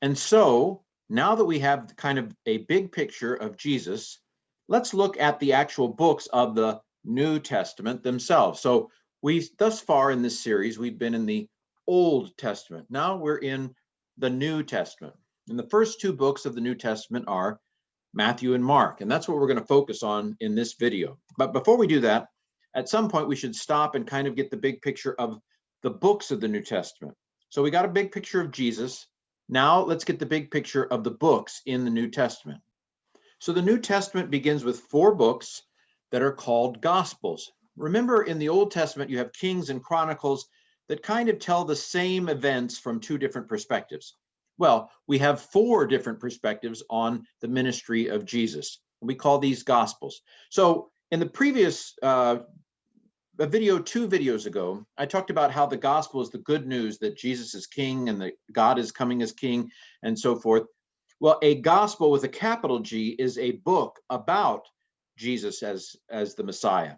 And so now that we have kind of a big picture of Jesus, let's look at the actual books of the New Testament themselves. So thus far in this series, we've been in the Old Testament. Now we're in the New Testament. And the first two books of the New Testament are Matthew and Mark, and that's what we're going to focus on in this video. But before we do that, at some point we should stop and kind of get the big picture of the books of the New Testament. So we got a big picture of Jesus. Now let's get the big picture of the books in the New Testament. So the New Testament begins with 4 books that are called Gospels. Remember, in the Old Testament, you have Kings and Chronicles that kind of tell the same events from 2 different perspectives. Well, we have 4 different perspectives on the ministry of Jesus. We call these Gospels. So in the previous video 2 videos ago, I talked about how the gospel is the good news that Jesus is king and that God is coming as king and so forth. Well, a gospel with a capital G is a book about Jesus as the Messiah.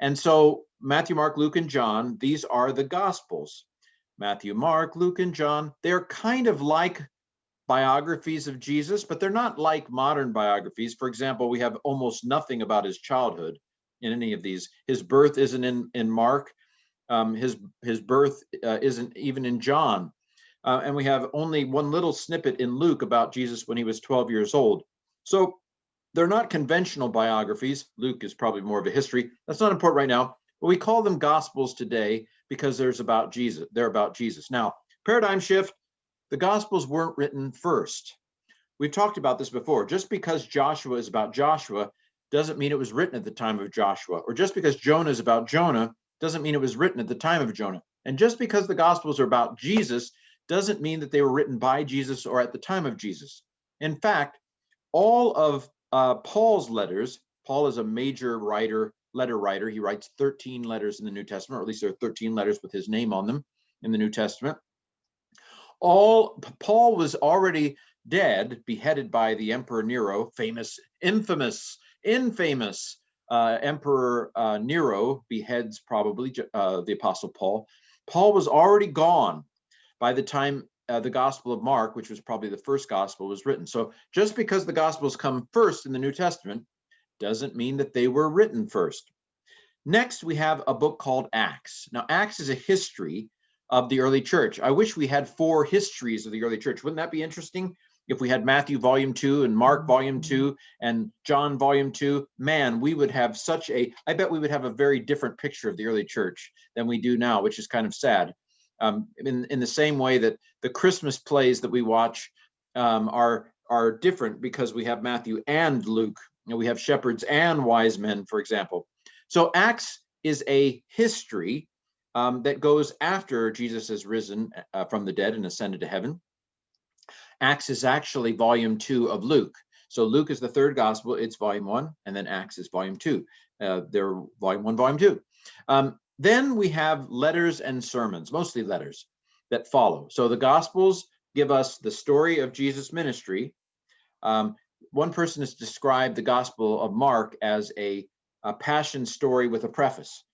And so Matthew, Mark, Luke, and John, these are the Gospels. Matthew, Mark, Luke, and John, they're kind of like biographies of Jesus, but they're not like modern biographies. For example, we have almost nothing about his childhood in any of these. His birth isn't in Mark. His birth isn't even in John. And we have only one little snippet in Luke about Jesus when he was 12 years old. So they're not conventional biographies. Luke is probably more of a history. That's not important right now. But we call them Gospels today because they're about Jesus. Now, paradigm shift, the Gospels weren't written first. We've talked about this before. Just because Joshua is about Joshua doesn't mean it was written at the time of Joshua. Or just because Jonah is about Jonah doesn't mean it was written at the time of Jonah. And just because the Gospels are about Jesus doesn't mean that they were written by Jesus or at the time of Jesus. In fact, all of Paul's letters, Paul is a major letter writer. He writes 13 letters in the New Testament, or at least there are 13 letters with his name on them in the New Testament. Paul was already dead, beheaded by the Emperor Nero, infamous Emperor Nero beheads probably the Apostle Paul. Paul was already gone by the time the Gospel of Mark, which was probably the first gospel, was written. So just because the Gospels come first in the New Testament doesn't mean that they were written first. Next, we have a book called Acts. Now, Acts is a history of the early church. I wish we had 4 histories of the early church. Wouldn't that be interesting? If we had Matthew volume 2 and Mark volume 2 and John volume 2, man, we would have I bet we would have a very different picture of the early church than we do now, which is kind of sad. In the same way that the Christmas plays that we watch are different because we have Matthew and Luke, and we have shepherds and wise men, for example. So Acts is a history that goes after Jesus has risen from the dead and ascended to heaven. Acts is actually volume 2 of Luke. So Luke is the third gospel, it's volume 1, and then Acts is volume 2. They're volume 1, volume 2. Then we have letters and sermons, mostly letters, that follow. So the Gospels give us the story of Jesus' ministry. One person has described the Gospel of Mark as a passion story with a preface,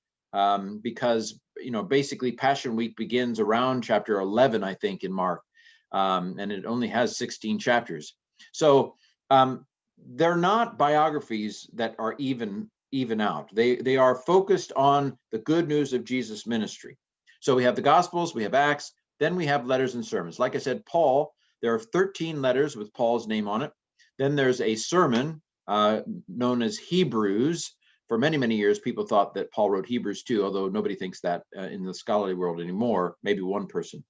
because basically Passion Week begins around chapter 11, I think, in Mark, and it only has 16 chapters. So they're not biographies that are even out. They are focused on the good news of Jesus' ministry. So we have the Gospels, we have Acts, then we have letters and sermons. Like I said, Paul, there are 13 letters with Paul's name on it. Then there's a sermon known as Hebrews. For many, many years, people thought that Paul wrote Hebrews too, although nobody thinks that in the scholarly world anymore, maybe one person.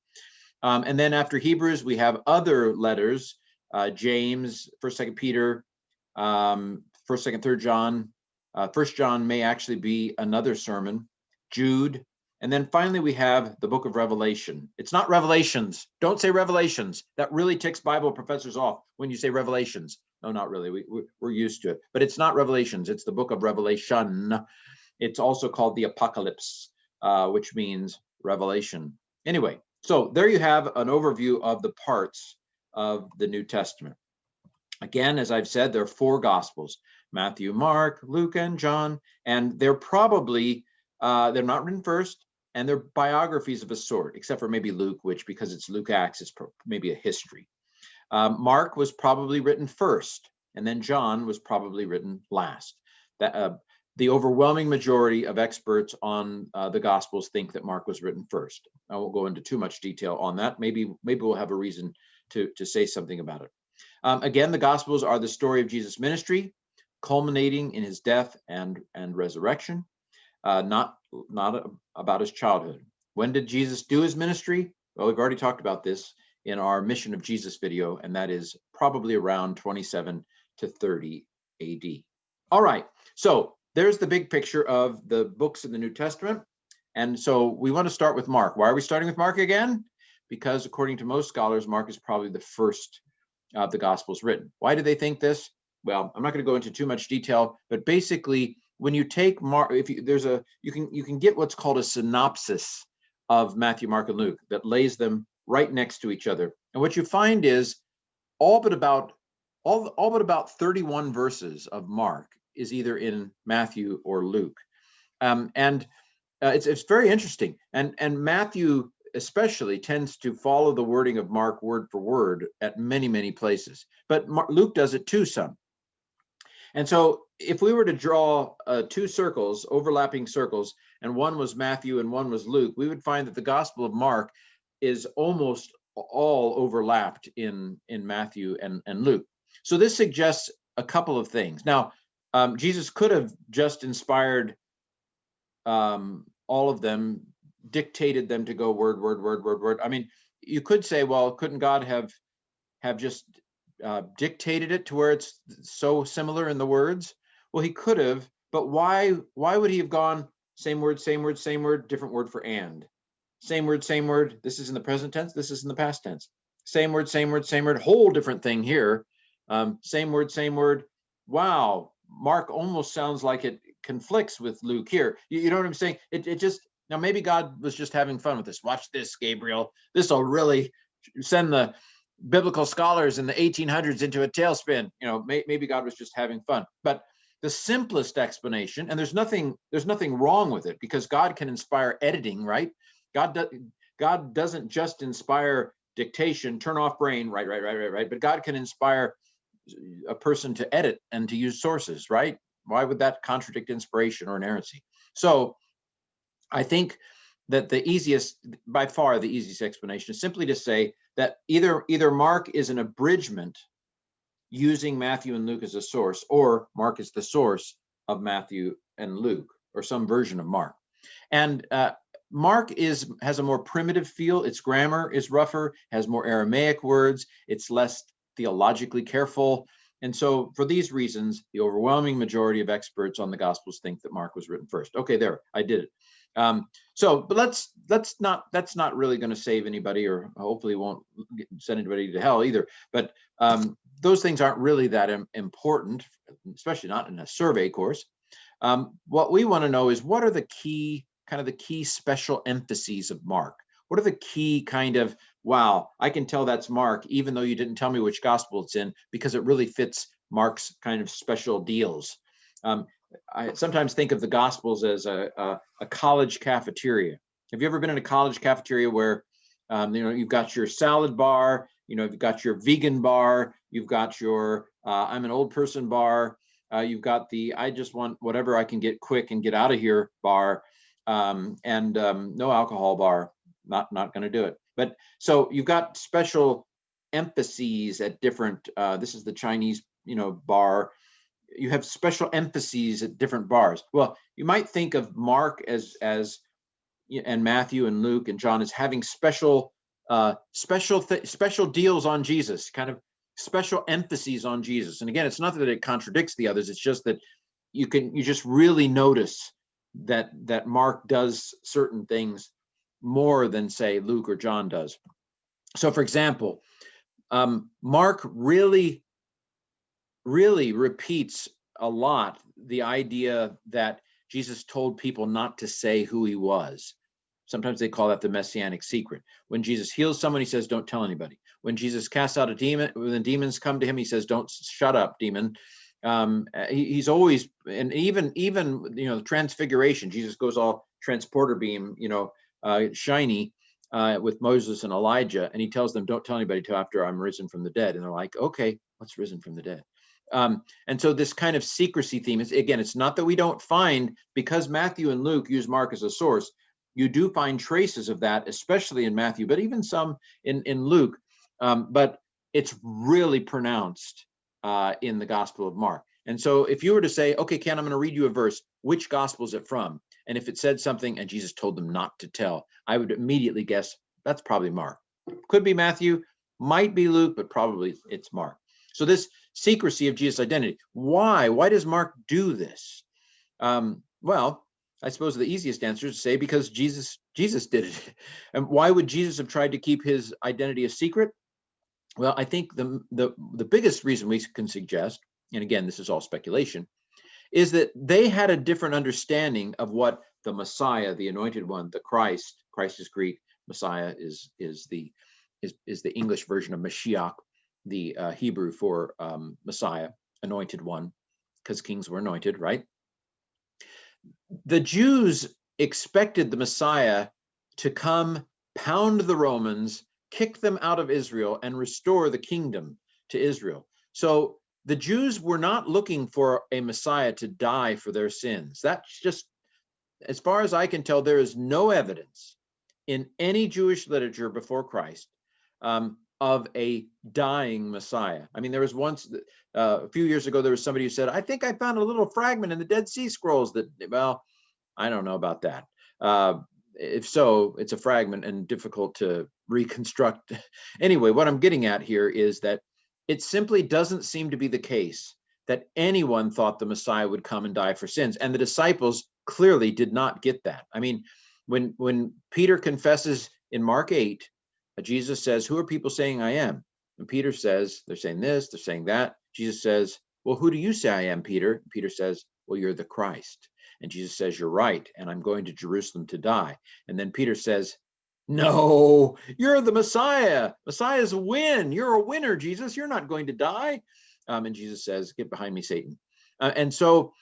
And then after Hebrews, we have other letters, James, 1st, 2nd Peter, 1st, 2nd, 3rd John, 1st John may actually be another sermon, Jude. And then finally, we have the book of Revelation. It's not Revelations. Don't say Revelations. That really ticks Bible professors off when you say Revelations. No, not really. We're used to it. But it's not Revelations. It's the book of Revelation. It's also called the Apocalypse, which means revelation. Anyway, so there you have an overview of the parts of the New Testament. Again, as I've said, there are 4 Gospels: Matthew, Mark, Luke, and John. And they're probably, they're not written first, and they're biographies of a sort, except for maybe Luke, which, because it's Luke Acts, it's maybe a history. Mark was probably written first, and then John was probably written last. The overwhelming majority of experts on the Gospels think that Mark was written first. I won't go into too much detail on that. Maybe we'll have a reason to say something about it. Again, the Gospels are the story of Jesus' ministry, culminating in his death and resurrection, not about his childhood. When did Jesus do his ministry? Well, we've already talked about this in our Mission of Jesus video, and that is probably around 27 to 30 AD. All right, so there's the big picture of the books in the New Testament. And so we want to start with Mark. Why are we starting with Mark again? Because according to most scholars, Mark is probably the first of the Gospels written. Why do they think this? Well, I'm not going to go into too much detail, but basically, when you take Mark, you can get what's called a synopsis of Matthew, Mark, and Luke that lays them right next to each other. And what you find is all but about 31 verses of Mark is either in Matthew or Luke. It's very interesting. And Matthew especially tends to follow the wording of Mark word for word at many, many places. But Luke does it too some. And so if we were to draw two circles, overlapping circles, and one was Matthew and one was Luke, we would find that the Gospel of Mark is almost all overlapped in Matthew and Luke. So this suggests a couple of things. Now, Jesus could have just inspired all of them, dictated them to go word, word, word, word, word. I mean, you could say, well, couldn't God have just dictated it to where it's so similar in the words? Well, he could have, but why would he have gone same word, same word, same word, different word for and? Same word, this is in the present tense, this is in the past tense. Same word, whole different thing here. Same word. Wow, Mark almost sounds like it conflicts with Luke here. You know what I'm saying? It just, now maybe God was just having fun with this. Watch this, Gabriel. This will really send the biblical scholars in the 1800s into a tailspin. You know, maybe God was just having fun. But the simplest explanation, and there's nothing wrong with it, because God can inspire editing, right? God doesn't just inspire dictation, turn off brain, right. But God can inspire a person to edit and to use sources, right? Why would that contradict inspiration or inerrancy? So I think that by far the easiest explanation is simply to say that either Mark is an abridgment using Matthew and Luke as a source, or Mark is the source of Matthew and Luke, or some version of Mark. And Mark has a more primitive feel. Its grammar is rougher, has more Aramaic words, it's less theologically careful. And so for these reasons, the overwhelming majority of experts on the Gospels think that Mark was written first. Okay, there, I did it. But that's not really going to save anybody, or hopefully won't send anybody to hell either. But those things aren't really that important, especially not in a survey course. What we want to know is, what are the key special emphases of Mark? What are the key kind of, wow, I can tell that's Mark, even though you didn't tell me which gospel it's in, because it really fits Mark's kind of special deals. I sometimes think of the Gospels as a college cafeteria. Have you ever been in a college cafeteria where, you've got your salad bar, you've got your vegan bar, you've got your I'm an old person bar, you've got the I just want whatever I can get quick and get out of here bar, and no alcohol bar. Not going to do it. But so you've got special emphases at different. This is the Chinese, bar. You have special emphases at different bars. Well, you might think of Mark and Matthew and Luke and John as having special deals on Jesus, kind of special emphases on Jesus. And again, it's not that it contradicts the others. It's just that you just really notice that Mark does certain things more than, say, Luke or John does. So, for example, Mark really repeats a lot the idea that Jesus told people not to say who he was. Sometimes they call that the Messianic Secret. When Jesus heals someone, he says, don't tell anybody. When Jesus casts out a demon, when the demons come to him, he says, don't shut up, demon. He's always, and even the transfiguration, Jesus goes all transporter beam, shiny. with Moses and Elijah, and he tells them, don't tell anybody till after I'm risen from the dead. And they're like, okay, what's risen from the dead? And so this kind of secrecy theme is, again, it's not that we don't find, because Matthew and Luke use Mark as a source, you do find traces of that, especially in Matthew, but even some in Luke. But it's really pronounced in the Gospel of Mark. And so if you were to say, okay, Ken, I'm going to read you a verse, which gospel is it from? And if it said something and Jesus told them not to tell, I would immediately guess that's probably Mark. Could be Matthew, might be Luke, but probably it's Mark. So this secrecy of Jesus' identity. Why? Why does Mark do this? Well, I suppose the easiest answer is to say because Jesus did it. And why would Jesus have tried to keep his identity a secret? Well, I think the biggest reason we can suggest, and again, this is all speculation, is that they had a different understanding of what the Messiah, the anointed one, the Christ is Greek, Messiah is the English version of Mashiach, the Hebrew for Messiah, anointed one, because kings were anointed, right? The Jews expected the Messiah to come, pound the Romans, kick them out of Israel, and restore the kingdom to Israel. So the Jews were not looking for a Messiah to die for their sins. That's just, as far as I can tell, there is no evidence in any Jewish literature before Christ of a dying Messiah. I mean, there was once, a few years ago, there was somebody who said, I think I found a little fragment in the Dead Sea Scrolls that, well, I don't know about that. If so, it's a fragment and difficult to reconstruct. Anyway, what I'm getting at here is that it simply doesn't seem to be the case that anyone thought the Messiah would come and die for sins. And the disciples clearly did not get that. I mean, when Peter confesses in Mark 8, Jesus says, who are people saying I am? And Peter says, they're saying this, they're saying that. Jesus says, well, who do you say I am, Peter? Peter says, well, you're the Christ. And Jesus says, you're right, and I'm going to Jerusalem to die. And then Peter says, no, you're the Messiah. Messiah's a win. You're a winner, Jesus. You're not going to die. And Jesus says, get behind me, Satan. And so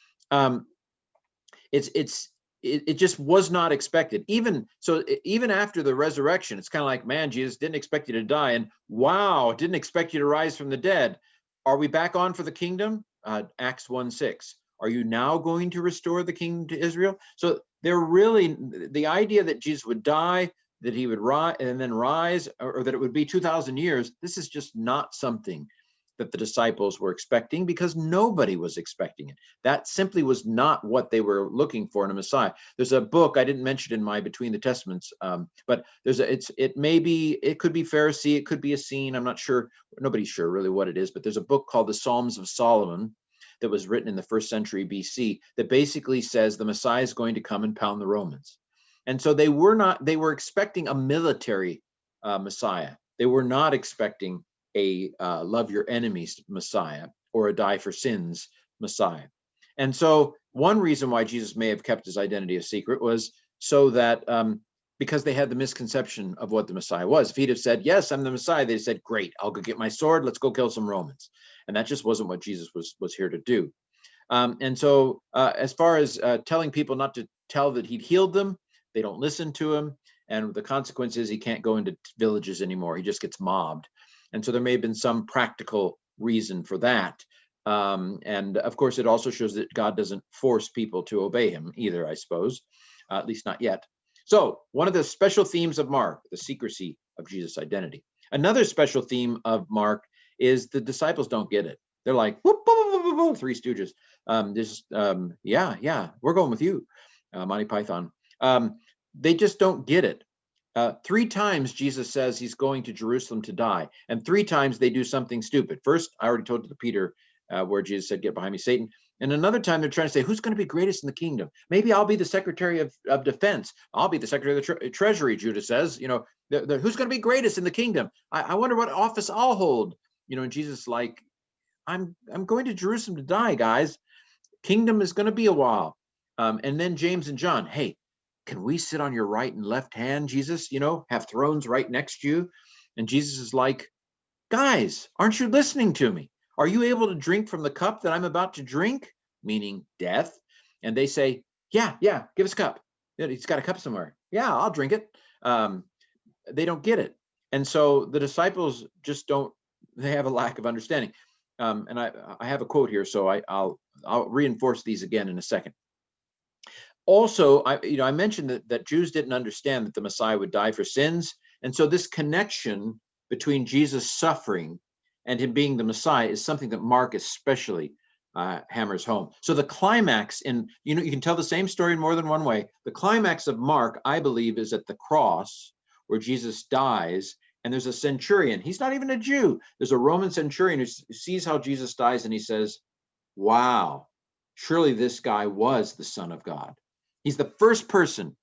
it just was not expected. Even after the resurrection, it's kind of like, man, Jesus didn't expect you to die. And wow, didn't expect you to rise from the dead. Are we back on for the kingdom? Acts 1:6. Are you now going to restore the kingdom to Israel? So they're really, the idea that Jesus would die, that he would rise and then rise, or that it would be 2,000 years, this is just not something that the disciples were expecting, because nobody was expecting it. That simply was not what they were looking for in a Messiah. There's a book I didn't mention in my Between the Testaments, but it could be Pharisee, it could be a scene. I'm not sure. Nobody's sure really what it is, but there's a book called the Psalms of Solomon that was written in the 1st century BC that basically says the Messiah is going to come and pound the Romans. And so they were expecting a military Messiah. They were not expecting a love your enemies Messiah or a die for sins Messiah. And so one reason why Jesus may have kept his identity a secret was so that because they had the misconception of what the Messiah was. If he'd have said, yes, I'm the Messiah, they'd said, great, I'll go get my sword, let's go kill some Romans. And that just wasn't what Jesus was here to do. And so as far as telling people not to tell that he'd healed them, they don't listen to him. And the consequence is he can't go into villages anymore. He just gets mobbed. And so there may have been some practical reason for that. And of course, it also shows that God doesn't force people to obey him either, I suppose, at least not yet. So one of the special themes of Mark, the secrecy of Jesus' identity. Another special theme of Mark is the disciples don't get it. They're like, whoop, whoop, whoop, whoop, Three Stooges. Yeah, we're going with you, Monty Python. They just don't get it. 3 times Jesus says he's going to Jerusalem to die, and 3 times they do something stupid. First, I already told to Peter where Jesus said, get behind me, Satan. And another time they're trying to say, who's going to be greatest in the kingdom? Maybe I'll be the Secretary of Defense. I'll be the Secretary of the Treasury, Judas says. You know, who's going to be greatest in the kingdom? I wonder what office I'll hold. You know, and Jesus is like, I'm going to Jerusalem to die, guys. Kingdom is going to be a while. And then James and John, hey, can we sit on your right and left hand, Jesus? You know, have thrones right next to you. And Jesus is like, guys, aren't you listening to me? Are you able to drink from the cup that I'm about to drink? Meaning death. And they say, yeah, give us a cup. He's got a cup somewhere. Yeah, I'll drink it. they don't get it. And so the disciples just don't, they have a lack of understanding. And I have a quote here, so I'll reinforce these again in a second. Also, I mentioned that Jews didn't understand that the Messiah would die for sins. And so this connection between Jesus suffering and him being the Messiah is something that Mark especially hammers home. So the climax you can tell the same story in more than one way. The climax of Mark, I believe, is at the cross where Jesus dies, and there's a centurion. He's not even a Jew. There's a Roman centurion who sees how Jesus dies, and he says, wow, surely this guy was the Son of God. He's the first person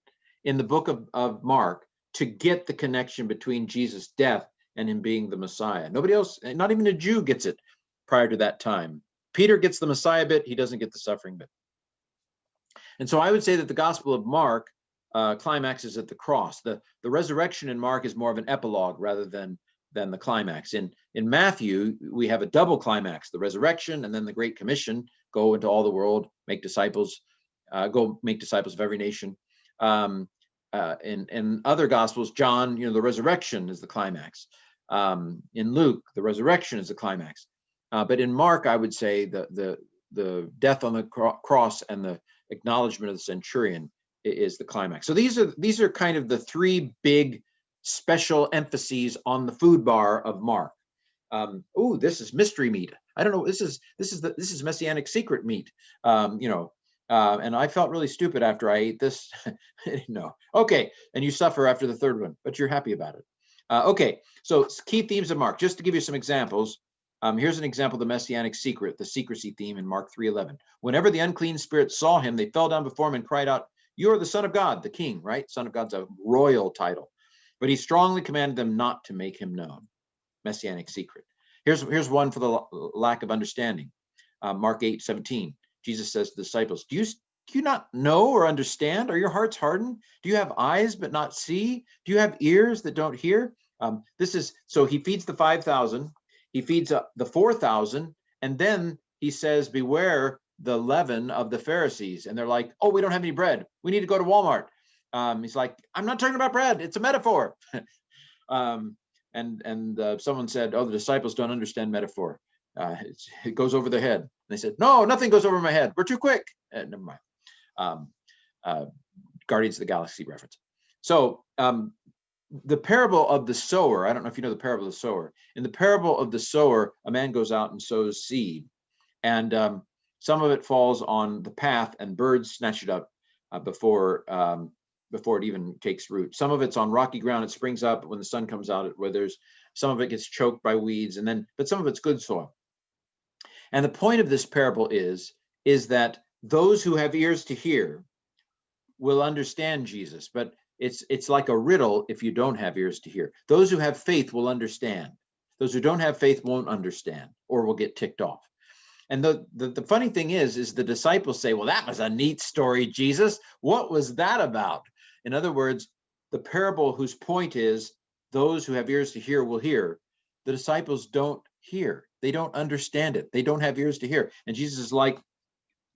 in the book of Mark to get the connection between Jesus' death and him being the Messiah. Nobody else, not even a Jew, gets it prior to that time. Peter gets the Messiah bit, he doesn't get the suffering bit. And so I would say that the Gospel of Mark climaxes at the cross. The resurrection in Mark is more of an epilogue rather than the climax. In Matthew, we have a double climax, the resurrection and then the Great Commission, go into all the world, make disciples, go make disciples of every nation. In other Gospels, John, the resurrection is the climax. In Luke, the resurrection is the climax. But in Mark, I would say the death on the cross and the acknowledgement of the centurion is the climax. So these are kind of the three big special emphases on the food bar of Mark. Oh, this is mystery meat. I don't know. This is Messianic Secret meat. And I felt really stupid after I ate this. No. Okay. And you suffer after the third one, but you're happy about it. Okay. So key themes of Mark, just to give you some examples. Here's an example of the Messianic Secret, the secrecy theme in Mark 3:11. Whenever the unclean spirits saw him, they fell down before him and cried out, "You are the Son of God," the King, right? Son of God's a royal title. But he strongly commanded them not to make him known. Messianic Secret. Here's one for the lack of understanding. Mark 8:17. Jesus says to the disciples, do you not know or understand? Are your hearts hardened? Do you have eyes but not see? Do you have ears that don't hear? So he feeds the 5,000, he feeds the 4,000, and then he says, beware the leaven of the Pharisees. And they're like, oh, we don't have any bread. We need to go to Walmart. He's like, I'm not talking about bread. It's a metaphor. Someone said, oh, the disciples don't understand metaphor. It goes over their head. And they said, no, nothing goes over my head. We're too quick. Never mind. Guardians of the Galaxy reference. So the parable of the sower, I don't know if you know the parable of the sower. In the parable of the sower, a man goes out and sows seed. And some of it falls on the path and birds snatch it up before it even takes root. Some of it's on rocky ground. It springs up when the sun comes out. Some of it gets choked by weeds, but some of it's good soil. And the point of this parable is that those who have ears to hear will understand Jesus, but it's like a riddle if you don't have ears to hear. Those who have faith will understand. Those who don't have faith won't understand or will get ticked off. And the funny thing is the disciples say, well, that was a neat story, Jesus. What was that about? In other words, the parable whose point is those who have ears to hear will hear. The disciples don't hear. They don't understand it. They don't have ears to hear. And Jesus is like,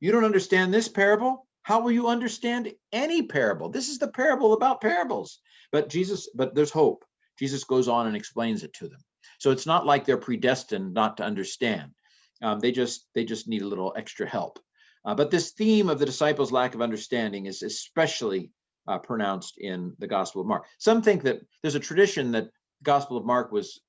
you don't understand this parable? How will you understand any parable? This is the parable about parables. But there's hope. Jesus goes on and explains it to them. So it's not like they're predestined not to understand. They just need a little extra help. But this theme of the disciples' lack of understanding is especially pronounced in the Gospel of Mark. Some think that there's a tradition that the Gospel of Mark was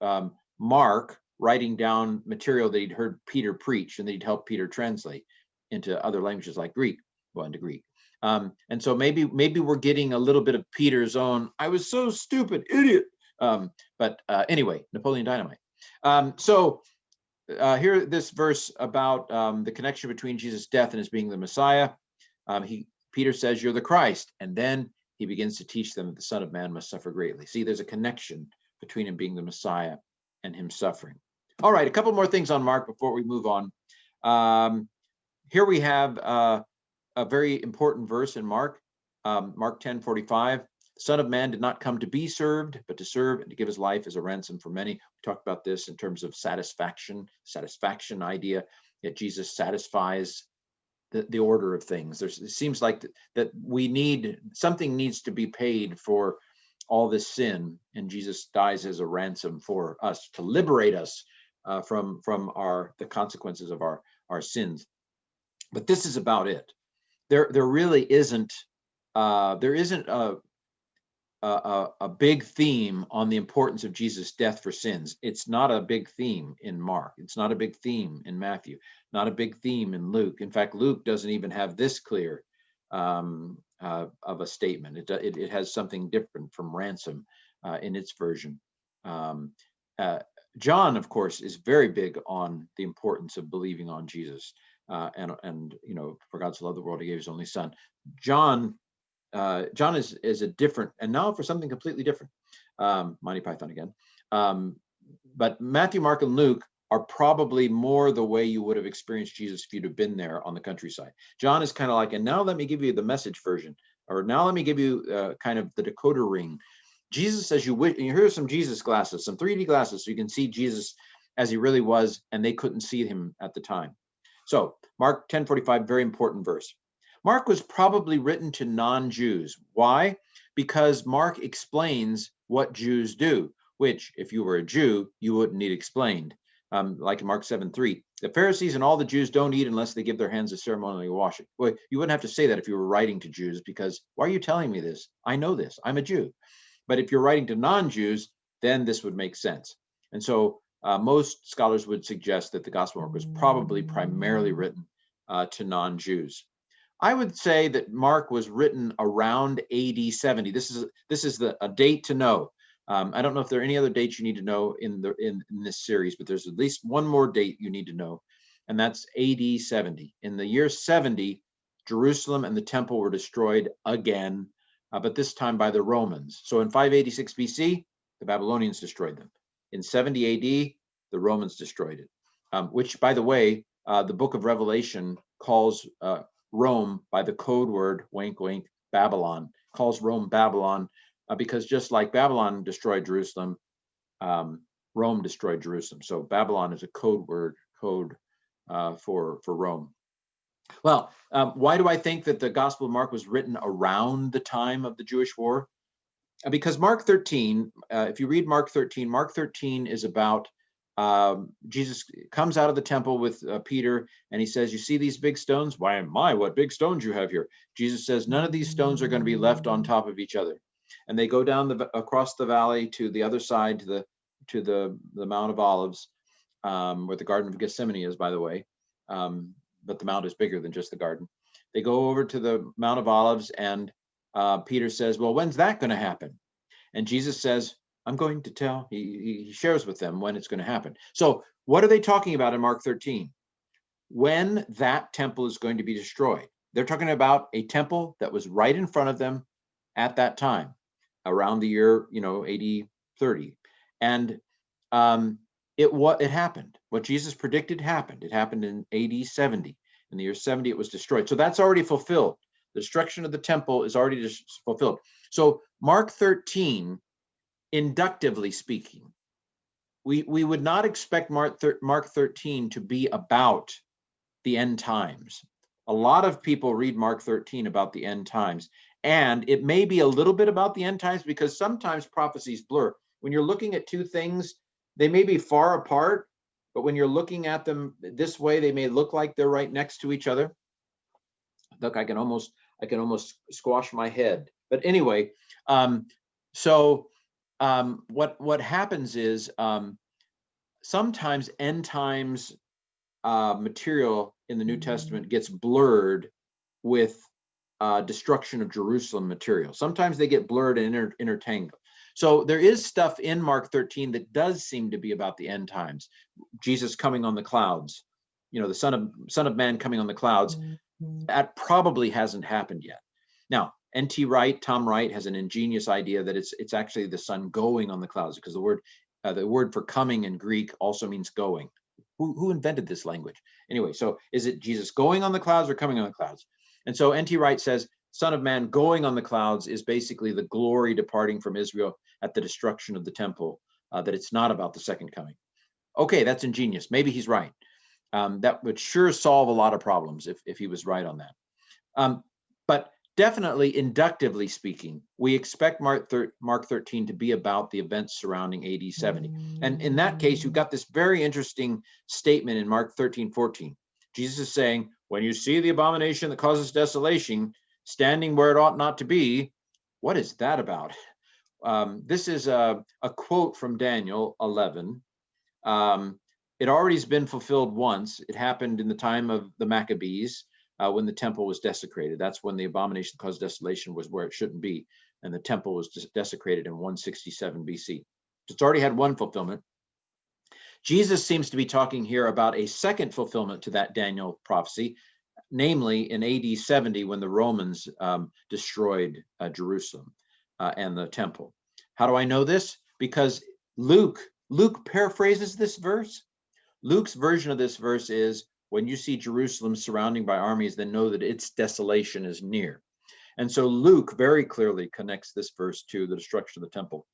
Mark writing down material that he'd heard Peter preach and that he'd help Peter translate into other languages like Greek, into Greek. And so maybe we're getting a little bit of Peter's own, I was so stupid, idiot. But anyway, Napoleon Dynamite. Here, this verse about the connection between Jesus' death and his being the Messiah. Peter says, you're the Christ. And then he begins to teach them that the Son of Man must suffer greatly. See, there's a connection between him being the Messiah and him suffering. All right, a couple more things on Mark before we move on. Here we have a very important verse in Mark, Mark 10:45. The Son of Man did not come to be served, but to serve and to give his life as a ransom for many. We talked about this in terms of satisfaction idea that Jesus satisfies the order of things. It seems like that something needs to be paid for all this sin, and Jesus dies as a ransom for us to liberate us from the consequences of our sins. But this is about it. There really isn't a big theme on the importance of Jesus' death for sins. It's not a big theme in Mark. It's not a big theme in Matthew. Not a big theme in Luke. In fact, Luke doesn't even have this clear of a statement. It has something different from ransom in its version. John, of course, is very big on the importance of believing on Jesus. And for God so loved the world, he gave his only son. John is a different, and now for something completely different. Monty Python again. But Matthew, Mark, and Luke are probably more the way you would have experienced Jesus if you'd have been there on the countryside. John is kind of like, and now let me give you the Message version, or now let me give you kind of the decoder ring. Jesus as you wish. And here's some Jesus glasses, some 3D glasses, so you can see Jesus as he really was, and they couldn't see him at the time. So Mark 10:45, very important verse. Mark was probably written to non-Jews. Why? Because Mark explains what Jews do, which, if you were a Jew, you wouldn't need explained. Like in Mark 7:3, the Pharisees and all the Jews don't eat unless they give their hands a ceremonial washing. Well, you wouldn't have to say that if you were writing to Jews, because why are you telling me this? I know this. I'm a Jew. But if you're writing to non-Jews, then this would make sense. And so most scholars would suggest that the Gospel of Mark was probably primarily written to non-Jews. I would say that Mark was written around AD 70. This is a date to know. I don't know if there are any other dates you need to know in this series, but there's at least one more date you need to know, and that's AD 70. In the year 70, Jerusalem and the temple were destroyed again, but this time by the Romans. So in 586 BC, the Babylonians destroyed them. In 70 AD, the Romans destroyed it, which, by the way, the book of Revelation calls Rome by the code word, wink, wink, Babylon, calls Rome Babylon, because just like Babylon destroyed Jerusalem, Rome destroyed Jerusalem. So Babylon is a code word, for Rome. Well, why do I think that the Gospel of Mark was written around the time of the Jewish war? Because Mark 13, if you read Mark 13 is about Jesus comes out of the temple with Peter, and he says, you see these big stones? Why, what big stones you have here. Jesus says, none of these stones are going to be left on top of each other. And they go down across the valley to the other side, to the Mount of Olives, where the Garden of Gethsemane is, by the way. But the mount is bigger than just the garden. They go over to the Mount of Olives, and Peter says, well, when's that going to happen? And Jesus says, I'm going to tell. He shares with them when it's going to happen. So what are they talking about in Mark 13? When that temple is going to be destroyed. They're talking about a temple that was right in front of them at that time, around the year, AD 30. And it happened. What Jesus predicted happened. It happened in AD 70. In the year 70, it was destroyed. So that's already fulfilled. The destruction of the temple is already fulfilled. So Mark 13, inductively speaking, we would not expect Mark 13 to be about the end times. A lot of people read Mark 13 about the end times, and it may be a little bit about the end times because sometimes prophecies blur. When you're looking at two things, they may be far apart, but when you're looking at them this way, they may look like they're right next to each other. Look, I can almost squash my head. But anyway, what happens is sometimes end times material in the New Testament gets blurred with destruction of Jerusalem material. Sometimes they get blurred and intertangled. So there is stuff in Mark 13 that does seem to be about the end times. Jesus coming on the clouds, the Son of Man coming on the clouds. That probably hasn't happened yet. Now, Tom Wright has an ingenious idea that it's actually the Son going on the clouds, because the word for coming in Greek also means going. Who invented this language? Anyway, so is it Jesus going on the clouds or coming on the clouds? And so N.T. Wright says, Son of Man going on the clouds is basically the glory departing from Israel at the destruction of the temple, that it's not about the second coming. Okay, that's ingenious. Maybe he's right. That would sure solve a lot of problems if he was right on that. But definitely inductively speaking, we expect Mark 13 to be about the events surrounding AD 70. And in that case, you've got this very interesting statement in Mark 13:14. Jesus is saying, when you see the abomination that causes desolation standing where it ought not to be, what is that about? This is a quote from Daniel 11. It already has been fulfilled once. It happened in the time of the Maccabees when the temple was desecrated. That's when the abomination that caused desolation was where it shouldn't be. And the temple was desecrated in 167 BC. It's already had one fulfillment. Jesus seems to be talking here about a second fulfillment to that Daniel prophecy, namely in AD 70 when the Romans destroyed Jerusalem and the temple. How do I know this? Because Luke paraphrases this verse. Luke's version of this verse is, when you see Jerusalem surrounding by armies, then know that its desolation is near. And so Luke very clearly connects this verse to the destruction of the temple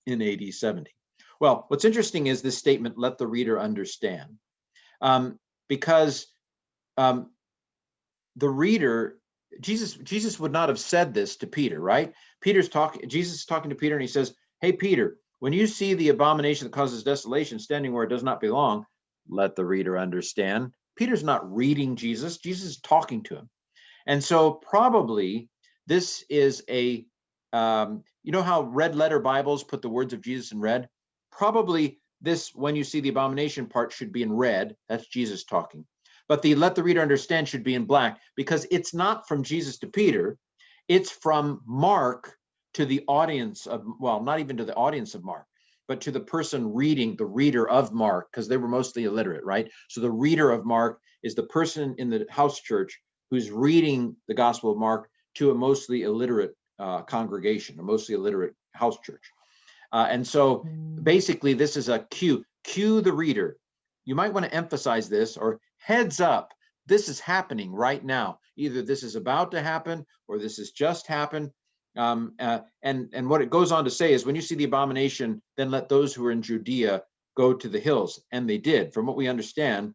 in AD 70. Well, what's interesting is this statement, let the reader understand. Because the reader, Jesus would not have said this to Peter, right? Jesus is talking to Peter and he says, hey, Peter, when you see the abomination that causes desolation standing where it does not belong, let the reader understand. Peter's not reading Jesus. Jesus is talking to him. And so probably this is a, you know how red letter Bibles put the words of Jesus in red? Probably this, when you see the abomination part, should be in red. That's Jesus talking. But the let the reader understand should be in black, because it's not from Jesus to Peter. It's from Mark to the audience of, well, not even to the audience of Mark, but to the person reading, the reader of Mark, because they were mostly illiterate, right? So the reader of Mark is the person in the house church who's reading the Gospel of Mark to a mostly illiterate congregation, a mostly illiterate house church. And so basically this is a cue the reader. You might want to emphasize this, or heads up, this is happening right now. Either this is about to happen or this has just happened. And what it goes on to say is, when you see the abomination, then let those who are in Judea go to the hills. And they did. From what we understand,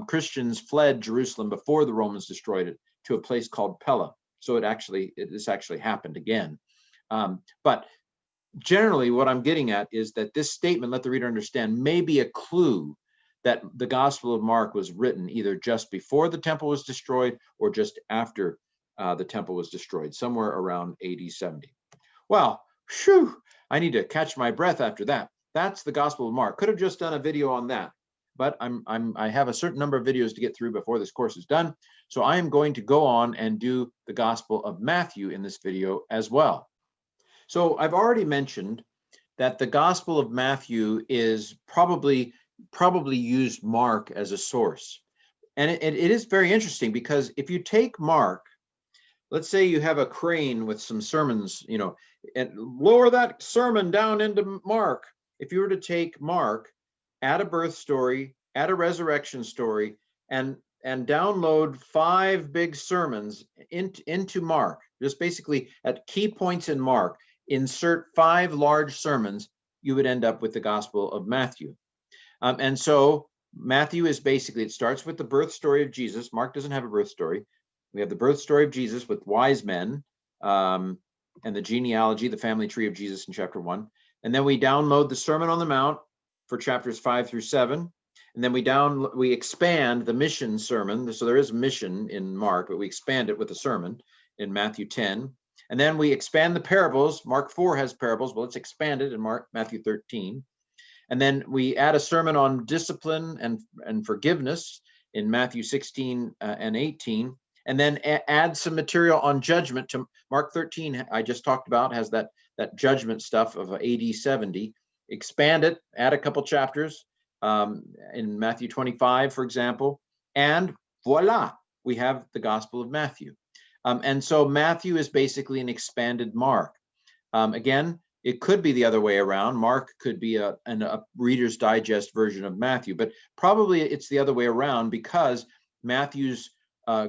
Christians fled Jerusalem before the Romans destroyed it to a place called Pella. So this actually happened again. But generally what I'm getting at is that this statement, let the reader understand, may be a clue that the Gospel of Mark was written either just before the temple was destroyed or just after the temple was destroyed, somewhere around AD 70. Well, phew, I need to catch my breath after that. That's the Gospel of Mark. Could have just done a video on that, but I have a certain number of videos to get through before this course is done. So I am going to go on and do the Gospel of Matthew in this video as well. So I've already mentioned that the Gospel of Matthew is probably used Mark as a source. And it is very interesting, because if you take Mark, let's say you have a crane with some sermons, you know, and lower that sermon down into Mark. If you were to take Mark, add a birth story, add a resurrection story, and download 5 big sermons into Mark, just basically at key points in Mark, insert 5 large sermons, you would end up with the Gospel of Matthew. And so Matthew is basically, it starts with the birth story of Jesus. Mark doesn't have a birth story. We have the birth story of Jesus with wise men, and the genealogy, the family tree of Jesus in chapter 1. And then we download the Sermon on the Mount for chapters 5 through 7. And then we expand the mission sermon. So there is mission in Mark, but we expand it with a sermon in Matthew 10. And then we expand the parables. Mark 4 has parables, but let's expand it in Matthew 13. And then we add a sermon on discipline and forgiveness in Matthew 16 and 18. And then add some material on judgment to Mark 13. I just talked about has that judgment stuff of AD 70. Expand it, add a couple chapters in Matthew 25, for example, and voila, we have the Gospel of Matthew. And so Matthew is basically an expanded Mark. Again, it could be the other way around. Mark could be a Reader's Digest version of Matthew, but probably it's the other way around, because Matthew's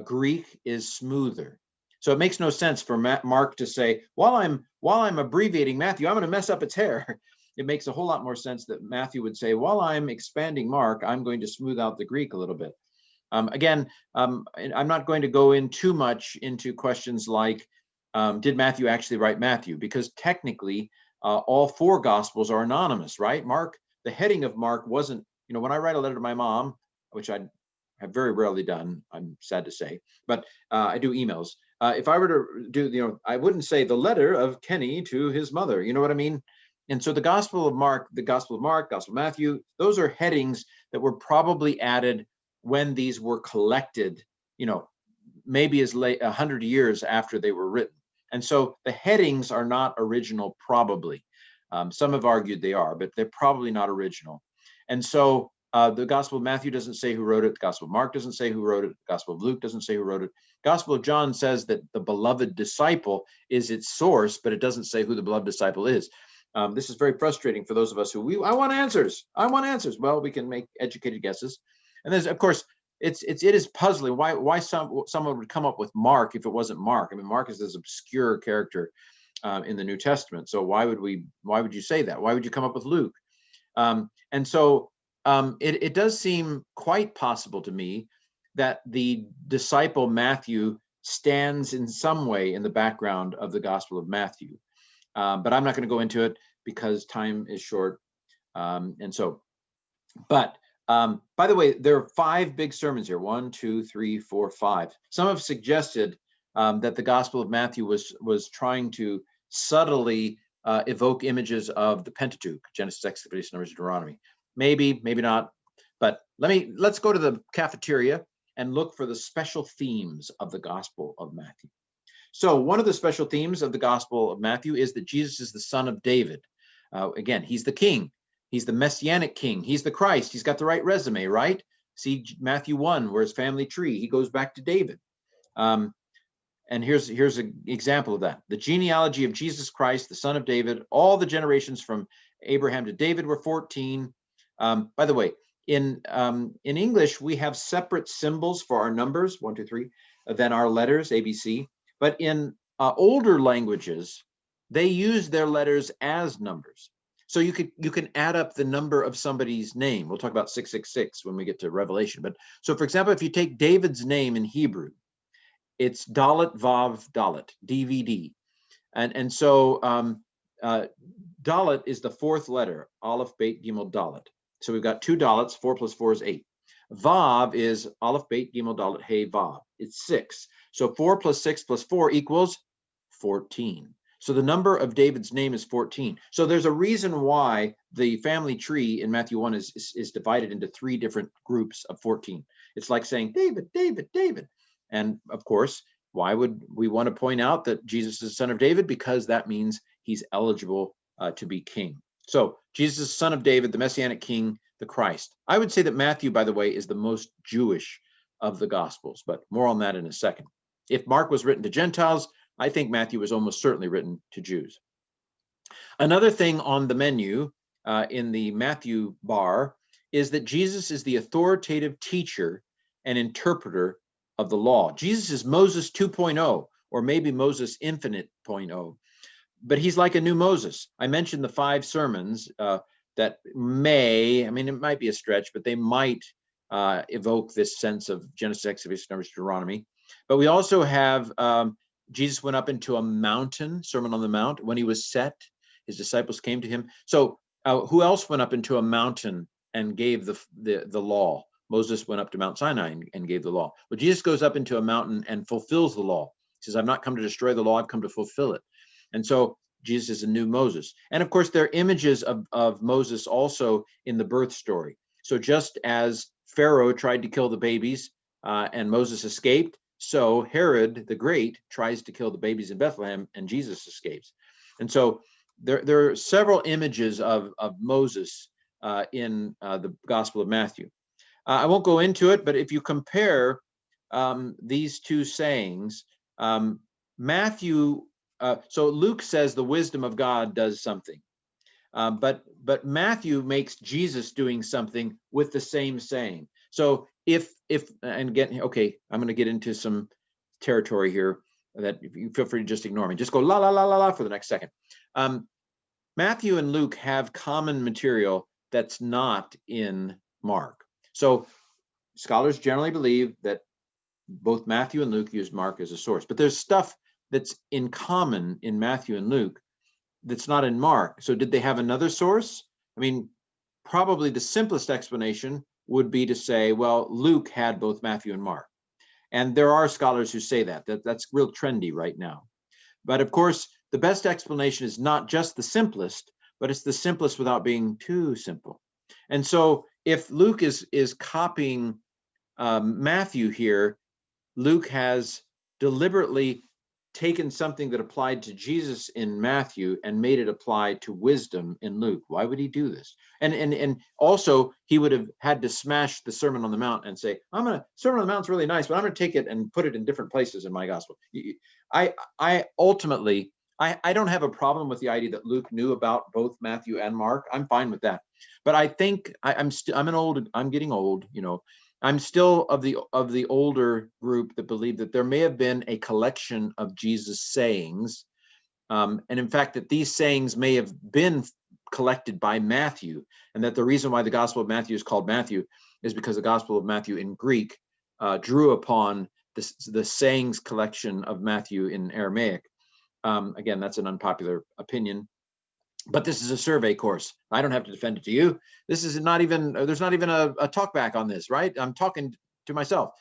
Greek is smoother. So it makes no sense for Mark to say, while I'm abbreviating Matthew, I'm going to mess up its hair. It makes a whole lot more sense that Matthew would say, while I'm expanding Mark, I'm going to smooth out the Greek a little bit. Again, I'm not going to go in too much into questions like, did Matthew actually write Matthew? Because technically, all four Gospels are anonymous, right? Mark, the heading of Mark wasn't, when I write a letter to my mom, which I have very rarely done, I'm sad to say, but I do emails. If I were to do, I wouldn't say the letter of Kenny to his mother, you know what I mean? And so the Gospel of Mark, Gospel of Matthew, those are headings that were probably added when these were collected, maybe as late 100 years after they were written. And so the headings are not original, probably. Some have argued they are, but they're probably not original. And so the Gospel of Matthew doesn't say who wrote it. The Gospel of Mark doesn't say who wrote it. The Gospel of Luke doesn't say who wrote it. Gospel of John says that the beloved disciple is its source, but it doesn't say who the beloved disciple is. This is very frustrating for those of us who I want answers. I want answers. Well, we can make educated guesses. And there's, of course, it is puzzling why someone would come up with Mark if it wasn't Mark. I mean, Mark is this obscure character in the New Testament. So why would you say that? Why would you come up with Luke? And so it does seem quite possible to me that the disciple Matthew stands in some way in the background of the Gospel of Matthew. But I'm not going to go into it because time is short. By the way, there are 5 big sermons here. 1, 2, 3, 4, 5. Some have suggested that the Gospel of Matthew was trying to subtly evoke images of the Pentateuch, Genesis, Exodus, Numbers, Deuteronomy. Maybe, maybe not. But let's go to the cafeteria and look for the special themes of the Gospel of Matthew. So one of the special themes of the Gospel of Matthew is that Jesus is the son of David. Again, he's the king. He's the Messianic king. He's the Christ. He's got the right resume, right? See Matthew 1, where his family tree, he goes back to David. And here's an example of that. The genealogy of Jesus Christ, the son of David, all the generations from Abraham to David were 14. By the way, in English, we have separate symbols for our numbers, 1, 2, 3, than our letters, ABC. But in older languages, they use their letters as numbers. So you can add up the number of somebody's name. We'll talk about 666 when we get to Revelation. But so, for example, if you take David's name in Hebrew, it's Dalet Vav Dalet, DVD. And so Dalet is the 4th letter, Aleph, Beit, Gimel, Dalet. So we've got 2 Dalets, 4 plus 4 is 8. Vav is Aleph, Beit, Gimel, Dalet, Hey, Vav. It's 6. So 4 plus 6 plus 4 equals 14. So the number of David's name is 14. So there's a reason why the family tree in Matthew 1 is divided into 3 different groups of 14. It's like saying, David, David, David. And of course, why would we want to point out that Jesus is the son of David? Because that means he's eligible to be king. So Jesus is the son of David, the Messianic king, the Christ. I would say that Matthew, by the way, is the most Jewish of the Gospels, but more on that in a second. If Mark was written to Gentiles, I think Matthew was almost certainly written to Jews. Another thing on the menu in the Matthew bar is that Jesus is the authoritative teacher and interpreter of the law. Jesus is Moses 2.0, or maybe Moses infinite 0.0, but he's like a new Moses. I mentioned the 5 sermons that it might be a stretch, but they might evoke this sense of Genesis, Exodus, Numbers, Deuteronomy. But we also have Jesus went up into a mountain, Sermon on the Mount. When he was set, his disciples came to him. So who else went up into a mountain and gave the law? Moses went up to Mount Sinai and gave the law. Well, Jesus goes up into a mountain and fulfills the law. He says, I've not come to destroy the law, I've come to fulfill it. And so Jesus is a new Moses. And of course, there are images of Moses also in the birth story. So just as Pharaoh tried to kill the babies and Moses escaped, so Herod the Great tries to kill the babies in Bethlehem and Jesus escapes. And so there are several images of Moses in the Gospel of Matthew. I won't go into it, but if you compare these 2 sayings, Matthew, so Luke says the wisdom of God does something, but Matthew makes Jesus doing something with the same saying. So I'm going to get into some territory here that you feel free to just ignore me. Just go la la la la la for the next second. Matthew and Luke have common material that's not in Mark. So Scholars generally believe that both Matthew and Luke use Mark as a source, but there's stuff that's in common in Matthew and Luke that's not in Mark. So did they have another source? I mean, probably the simplest explanation would be to say, well, Luke had both Matthew and Mark. And there are scholars who say that's real trendy right now. But of course, the best explanation is not just the simplest, but it's the simplest without being too simple. And so if Luke is copying Matthew here, Luke has deliberately taken something that applied to Jesus in Matthew and made it apply to wisdom in Luke. Why would he do this? And also he would have had to smash the Sermon on the Mount and say, Sermon on the Mount's really nice, but I'm gonna take it and put it in different places in my gospel. I ultimately don't have a problem with the idea that Luke knew about both Matthew and Mark. I'm fine with that. But I think I'm getting old, you know. I'm still of the older group that believe that there may have been a collection of Jesus' sayings, and in fact that these sayings may have been collected by Matthew, and that the reason why the Gospel of Matthew is called Matthew is because the Gospel of Matthew in Greek drew upon the sayings collection of Matthew in Aramaic. Again, that's an unpopular opinion. But this is a survey course. I don't have to defend it to you. This is not even, there's not even a talk back on this, right? I'm talking to myself.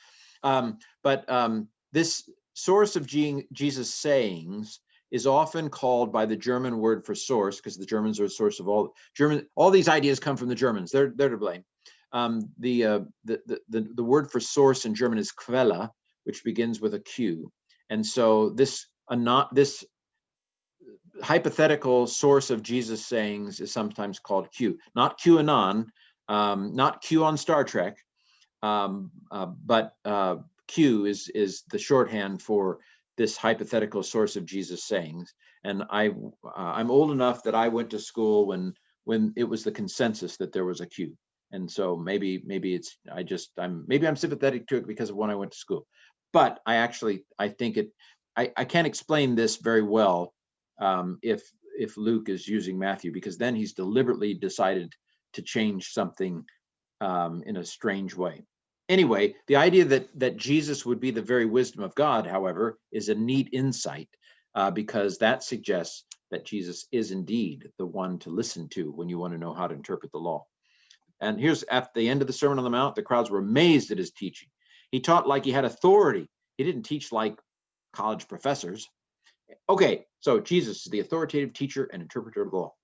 This source of Jesus' sayings is often called by the German word for source, because the Germans are the source of all these ideas come from the Germans. They're to blame. The word for source in German is Quelle, which begins with a Q. And so this hypothetical source of Jesus' sayings is sometimes called Q, not QAnon, not Q on Star Trek, but Q is the shorthand for this hypothetical source of Jesus' sayings. And I'm old enough that I went to school when it was the consensus that there was a Q, and so maybe I'm sympathetic to it because of when I went to school. But I think I can't explain this very well if Luke is using Matthew, because then he's deliberately decided to change something in a strange way. Anyway, the idea that Jesus would be the very wisdom of God, however, is a neat insight because that suggests that Jesus is indeed the one to listen to when you want to know how to interpret the law. And here's at the end of the Sermon on the Mount, the crowds were amazed at his teaching. He taught like he had authority. He didn't teach like college professors. Okay, so Jesus is the authoritative teacher and interpreter of the law.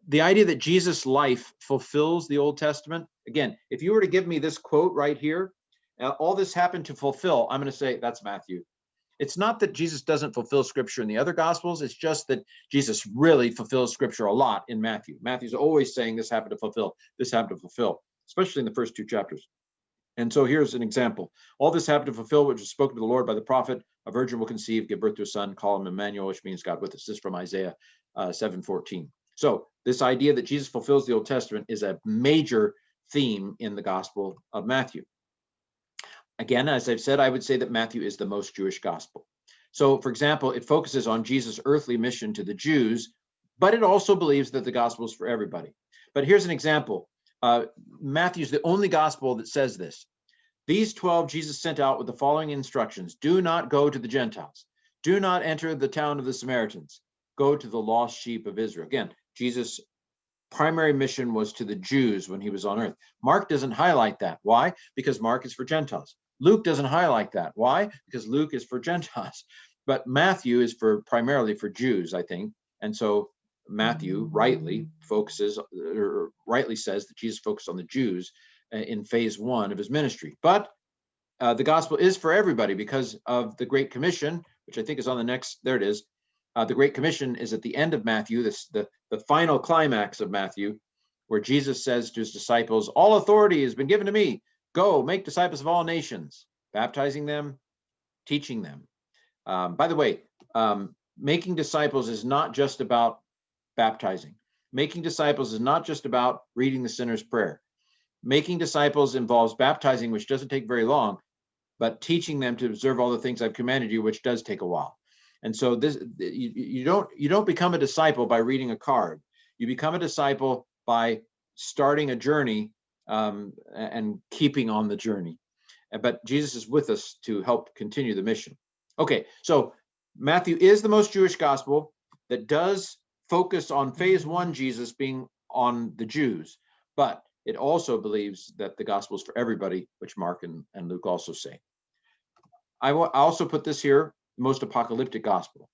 The idea that Jesus' life fulfills the Old Testament, again, if you were to give me this quote right here, all this happened to fulfill, I'm going to say that's Matthew. It's not that Jesus doesn't fulfill scripture in the other gospels, it's just that Jesus really fulfills scripture a lot in Matthew. Matthew's always saying this happened to fulfill, this happened to fulfill, especially in the first two chapters. And so here's an example. All this happened to fulfill which was spoken to the Lord by the prophet. A virgin will conceive, give birth to a son, call him Emmanuel, which means God with us. This is from Isaiah 7:14. So this idea that Jesus fulfills the Old Testament is a major theme in the Gospel of Matthew. Again, as I've said, I would say that Matthew is the most Jewish gospel. So, for example, it focuses on Jesus' earthly mission to the Jews, but it also believes that the gospel is for everybody. But here's an example. Matthew's the only gospel that says this. These 12 Jesus sent out with the following instructions. Do not go to the Gentiles. Do not enter the town of the Samaritans. Go to the lost sheep of Israel. Again, Jesus' primary mission was to the Jews when he was on earth. Mark doesn't highlight that. Why? Because Mark is for Gentiles. Luke doesn't highlight that. Why? Because Luke is for Gentiles. But Matthew is primarily for Jews, I think. And so Matthew rightly says that Jesus focused on the Jews in phase one of his ministry. But the gospel is for everybody because of the Great Commission, which I think is on the next, there it is. The Great Commission is at the end of Matthew, the final climax of Matthew, where Jesus says to his disciples, all authority has been given to me. Go, make disciples of all nations, baptizing them, teaching them. By the way, making disciples is not just about baptizing. Making disciples is not just about reading the sinner's prayer. Making disciples involves baptizing, which doesn't take very long, but teaching them to observe all the things I've commanded you, which does take a while. And so this, you don't become a disciple by reading a card. You become a disciple by starting a journey and keeping on the journey. but Jesus is with us to help continue the mission. Okay, so Matthew is the most Jewish gospel that does focus on phase one Jesus being on the Jews, but it also believes that the gospel is for everybody, which Mark and Luke also say. I also put this here, most apocalyptic gospel.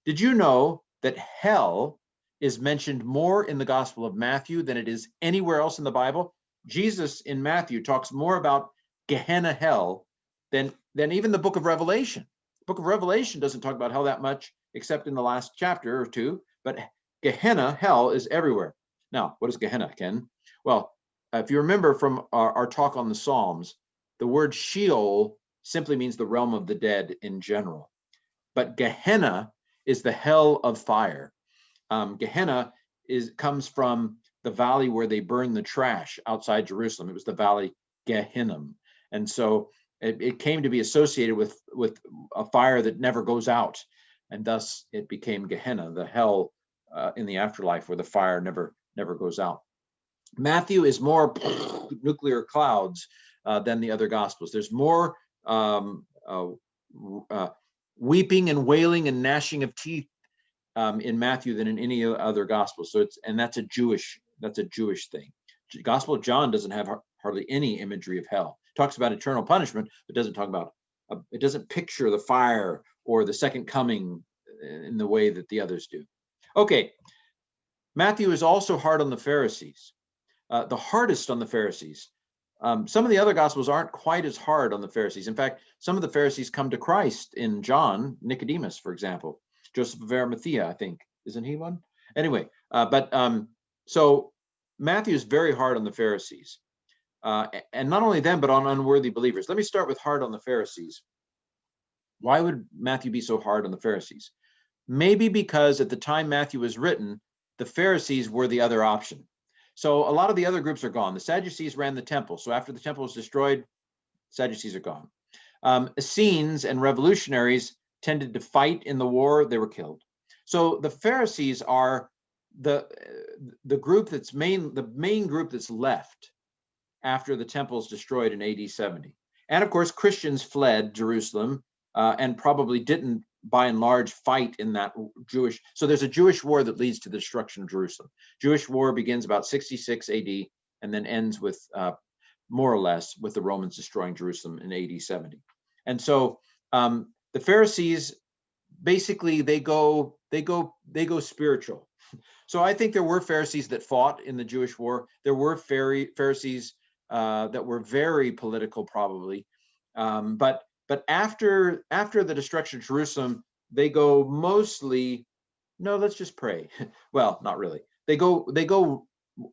Did you know that hell is mentioned more in the Gospel of Matthew than it is anywhere else in the Bible? Jesus in Matthew talks more about Gehenna, hell, than even the book of Revelation. The book of Revelation doesn't talk about hell that much, except in the last chapter or two, but Gehenna, hell, is everywhere. Now, what is Gehenna, Ken? Well, if you remember from our talk on the Psalms, the word Sheol simply means the realm of the dead in general. But Gehenna is the hell of fire. Gehenna comes from the valley where they burn the trash outside Jerusalem. It was the valley Gehinnom. And so it came to be associated with a fire that never goes out. And thus it became Gehenna, the hell in the afterlife where the fire never goes out. Matthew is more nuclear clouds than the other gospels. There's more weeping and wailing and gnashing of teeth in Matthew than in any other gospel. So that's a Jewish thing. The Gospel of John doesn't have hardly any imagery of hell. It talks about eternal punishment, but doesn't talk about it doesn't picture the fire or the second coming in the way that the others do. Okay, Matthew is also hard on the Pharisees, the hardest on the Pharisees. Some of the other gospels aren't quite as hard on the Pharisees. In fact, some of the Pharisees come to Christ in John, Nicodemus, for example. Joseph of Arimathea, I think. Isn't he one? Anyway, so Matthew is very hard on the Pharisees. And not only them, but on unworthy believers. Let me start with hard on the Pharisees. Why would Matthew be so hard on the Pharisees? Maybe because at the time Matthew was written, the Pharisees were the other option. So a lot of the other groups are gone. The Sadducees ran the temple. So after the temple was destroyed, Sadducees are gone. Essenes and revolutionaries tended to fight in the war. They were killed. So the Pharisees are the group the main group that's left after the temple is destroyed in AD 70. And of course, Christians fled Jerusalem and probably didn't, by and large, fight in that Jewish. So there's a Jewish war that leads to the destruction of Jerusalem. Jewish war begins about 66 AD and then ends with more or less with the Romans destroying Jerusalem in AD 70. And so the Pharisees basically they go spiritual. So I think there were Pharisees that fought in the Jewish war. There were Pharisees that were very political, probably. But after the destruction of Jerusalem, they go mostly, no, let's just pray. Well, not really. They go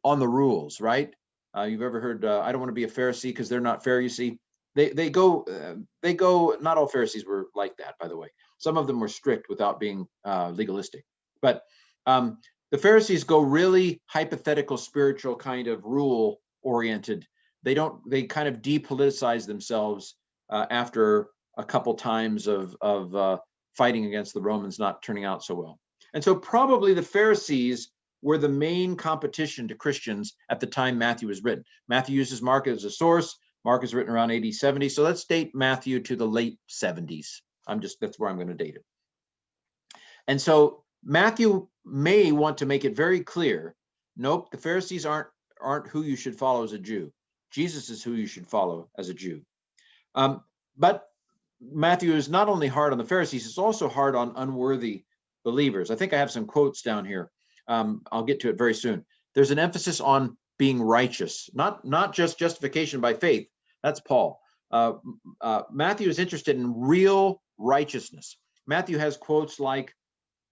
on the rules, right? You've ever heard, I don't want to be a Pharisee because they're not fair, you see. They go, not all Pharisees were like that, by the way. Some of them were strict without being legalistic. But the Pharisees go really hypothetical, spiritual, kind of rule oriented. They kind of depoliticize themselves after a couple times of fighting against the Romans not turning out so well. And so probably the Pharisees were the main competition to Christians at the time Matthew was written. Matthew uses Mark as a source. Mark is written around AD 70. So let's date Matthew to the late 70s. That's where I'm going to date it. And so Matthew may want to make it very clear, nope, the Pharisees aren't who you should follow as a Jew. Jesus is who you should follow as a Jew. But Matthew is not only hard on the Pharisees, it's also hard on unworthy believers. I think I have some quotes down here. I'll get to it very soon. There's an emphasis on being righteous, not just justification by faith. That's Paul. Matthew is interested in real righteousness. Matthew has quotes like,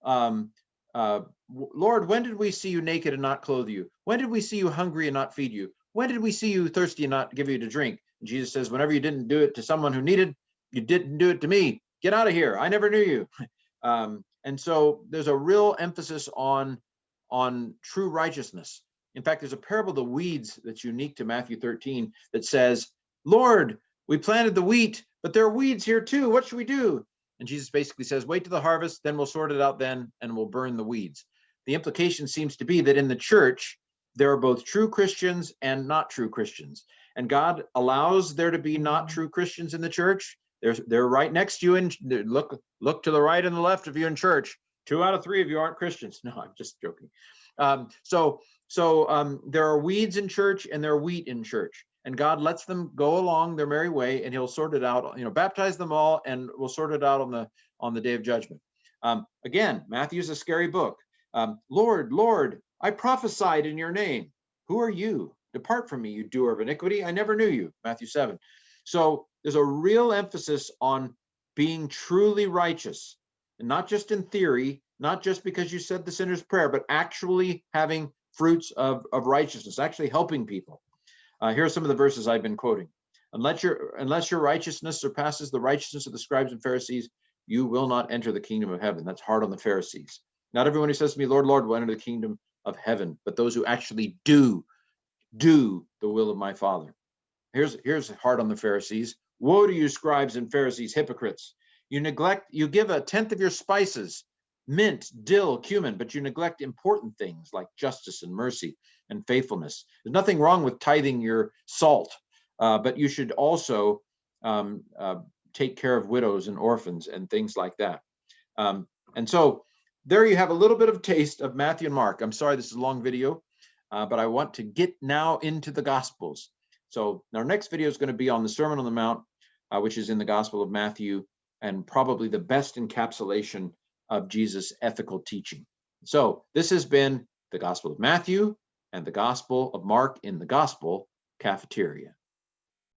Lord, when did we see you naked and not clothe you? When did we see you hungry and not feed you? When did we see you thirsty and not give you to drink? And Jesus says, whenever you didn't do it to someone who needed, you didn't do it to me. Get out of here. I never knew you. And so there's a real emphasis on true righteousness. In fact, there's a parable of the weeds that's unique to Matthew 13 that says, Lord, we planted the wheat, but there are weeds here too. What should we do? And Jesus basically says, wait till the harvest, then we'll sort it out then, and we'll burn the weeds. The implication seems to be that in the church, there are both true Christians and not true Christians. and God allows there to be not true Christians in the church, they're right next to you, and look to the right and the left of you in church. 2 out of 3 of you aren't Christians. No, I'm just joking. So there are weeds in church and there are wheat in church, and God lets them go along their merry way, and he'll sort it out, baptize them all, and we'll sort it out on the day of judgment. Again, Matthew's a scary book. Lord, Lord, I prophesied in your name. Who are you? Depart from me, you doer of iniquity. I never knew you. Matthew 7. So there's a real emphasis on being truly righteous, and not just in theory, not just because you said the sinner's prayer, but actually having fruits of righteousness, actually helping people. Here are some of the verses I've been quoting. Unless your righteousness surpasses the righteousness of the scribes and Pharisees, you will not enter the kingdom of heaven. That's hard on the Pharisees. Not everyone who says to me, Lord, Lord, will enter the kingdom of heaven, but those who actually do the will of my Father. Here's hard on the Pharisees. Woe to you, scribes and Pharisees, hypocrites! You give 1/10 of your spices, mint, dill, cumin, but you neglect important things like justice and mercy and faithfulness. There's nothing wrong with tithing your salt, but you should also take care of widows and orphans and things like that. And so there you have a little bit of taste of Matthew and Mark. I'm sorry, this is a long video, but I want to get now into the Gospels. So our next video is going to be on the Sermon on the Mount, which is in the Gospel of Matthew, and probably the best encapsulation of Jesus' ethical teaching. So this has been the Gospel of Matthew and the Gospel of Mark in the Gospel Cafeteria.